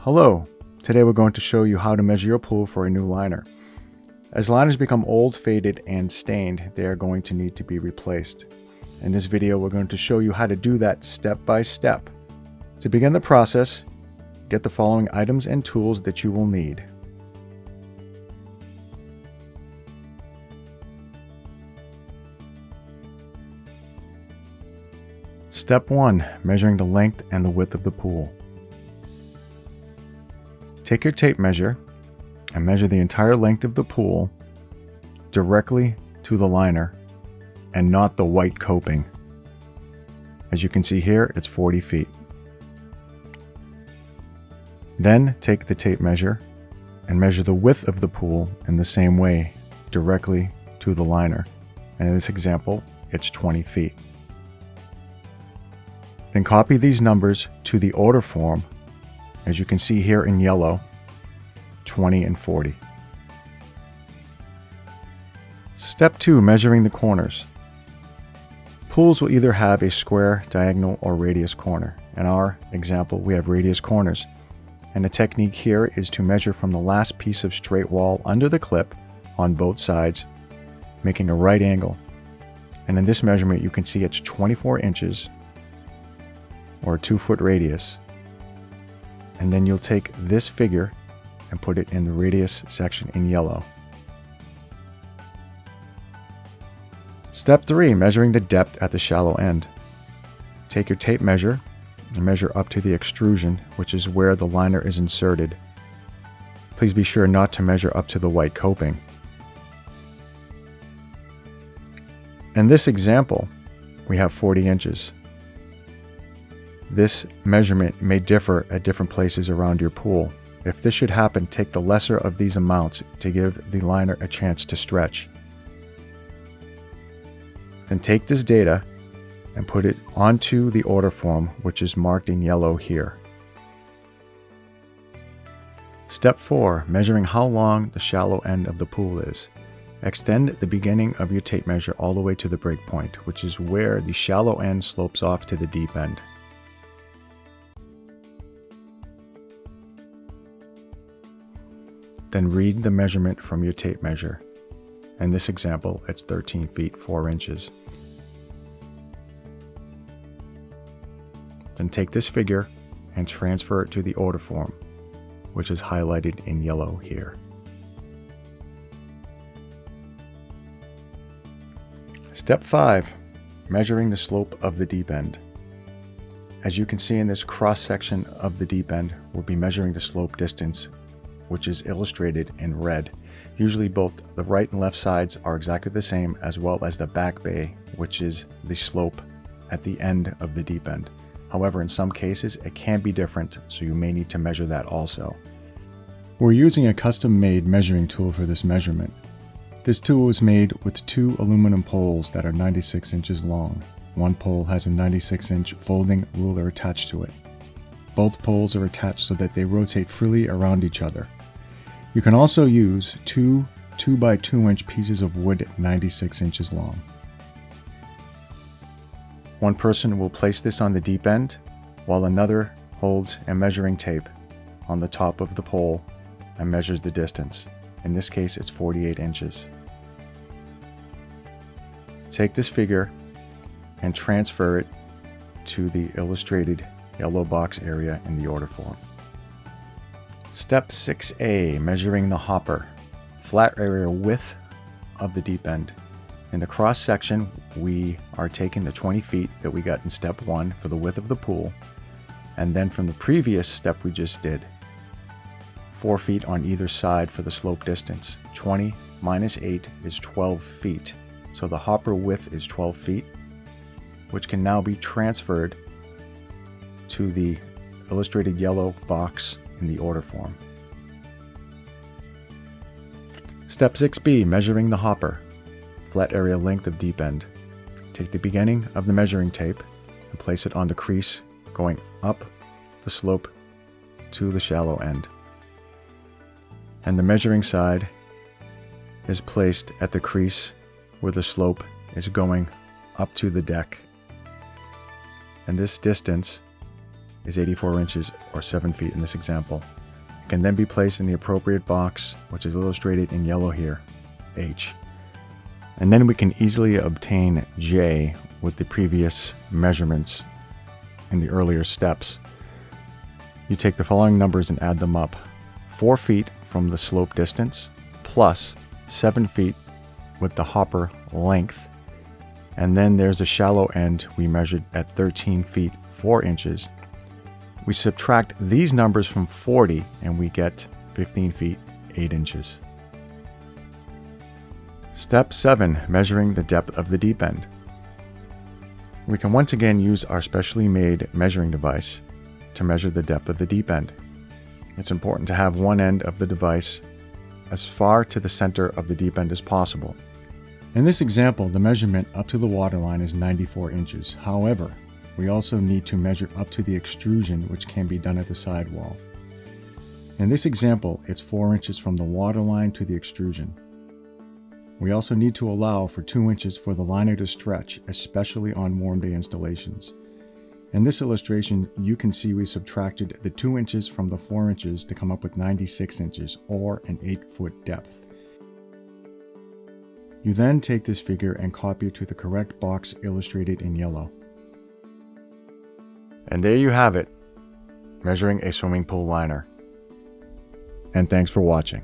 Hello, today we're going to show you how to measure your pool for a new liner. As liners become old, faded, and stained, they are going to need to be replaced. In this video, we're going to show you how to do that step by step. To begin the process, get the following items and tools that you will need. Step 1. Measuring the length and the width of the pool. Take your tape measure and measure the entire length of the pool directly to the liner and not the white coping. As you can see here, it's 40 feet. Then take the tape measure and measure the width of the pool in the same way, directly to the liner. And in this example, it's 20 feet. Then copy these numbers to the order form, as you can see here in yellow, 20 and 40. Step 2. Measuring the corners. Pools will either have a square, diagonal, or radius corner. In our example, we have radius corners. And the technique here is to measure from the last piece of straight wall under the clip on both sides, making a right angle. And in this measurement, you can see it's 24 inches or a 2-foot radius. And then you'll take this figure and put it in the radius section in yellow. Step 3. Measuring the depth at the shallow end. Take your tape measure and measure up to the extrusion, which is where the liner is inserted. Please be sure not to measure up to the white coping. In this example, we have 40 inches. This measurement may differ at different places around your pool. If this should happen, take the lesser of these amounts to give the liner a chance to stretch. Then take this data and put it onto the order form, which is marked in yellow here. Step 4. Measuring how long the shallow end of the pool is. Extend the beginning of your tape measure all the way to the break point, which is where the shallow end slopes off to the deep end. Then read the measurement from your tape measure. In this example, it's 13 feet 4 inches. Then take this figure and transfer it to the order form, which is highlighted in yellow here. Step 5. Measuring the slope of the deep end. As you can see in this cross section of the deep end, we'll be measuring the slope distance, which is illustrated in red. Usually both the right and left sides are exactly the same, as well as the back bay, which is the slope at the end of the deep end. However, in some cases it can be different, so you may need to measure that also. We're using a custom-made measuring tool for this measurement. This tool is made with 2 aluminum poles that are 96 inches long. One pole has a 96-inch folding ruler attached to it. Both poles are attached so that they rotate freely around each other. You can also use 2 by 2-inch pieces of wood 96 inches long. One person will place this on the deep end, while another holds a measuring tape on the top of the pole and measures the distance. In this case, it's 48 inches. Take this figure and transfer it to the illustrated yellow box area in the order form. Step 6A. Measuring the hopper. Flat area width of the deep end. In the cross section, we are taking the 20 feet that we got in step 1 for the width of the pool, and then from the previous step we just did, 4 feet on either side for the slope distance. 20 minus 8 is 12 feet. So the hopper width is 12 feet, which can now be transferred to the illustrated yellow box in the order form. Step 6B. Measuring the hopper. Flat area length of deep end. Take the beginning of the measuring tape and place it on the crease going up the slope to the shallow end. And the measuring side is placed at the crease where the slope is going up to the deck. And this distance is 84 inches or 7 feet in this example. It can then be placed in the appropriate box, which is illustrated in yellow here, H. And then we can easily obtain J with the previous measurements in the earlier steps. You take the following numbers and add them up. 4 feet from the slope distance plus 7 feet with the hopper length. And then there's a shallow end we measured at 13 feet 4 inches. We subtract these numbers from 40 and we get 15 feet 8 inches. Step 7. Measuring the depth of the deep end. We can once again use our specially made measuring device to measure the depth of the deep end. It's important to have one end of the device as far to the center of the deep end as possible. In this example, the measurement up to the waterline is 94 inches. However, we also need to measure up to the extrusion, which can be done at the sidewall. In this example, it's 4 inches from the waterline to the extrusion. We also need to allow for 2 inches for the liner to stretch, especially on warm day installations. In this illustration, you can see we subtracted the 2 inches from the 4 inches to come up with 96 inches, or an 8-foot depth. You then take this figure and copy it to the correct box illustrated in yellow. And there you have it, measuring a swimming pool liner. And thanks for watching.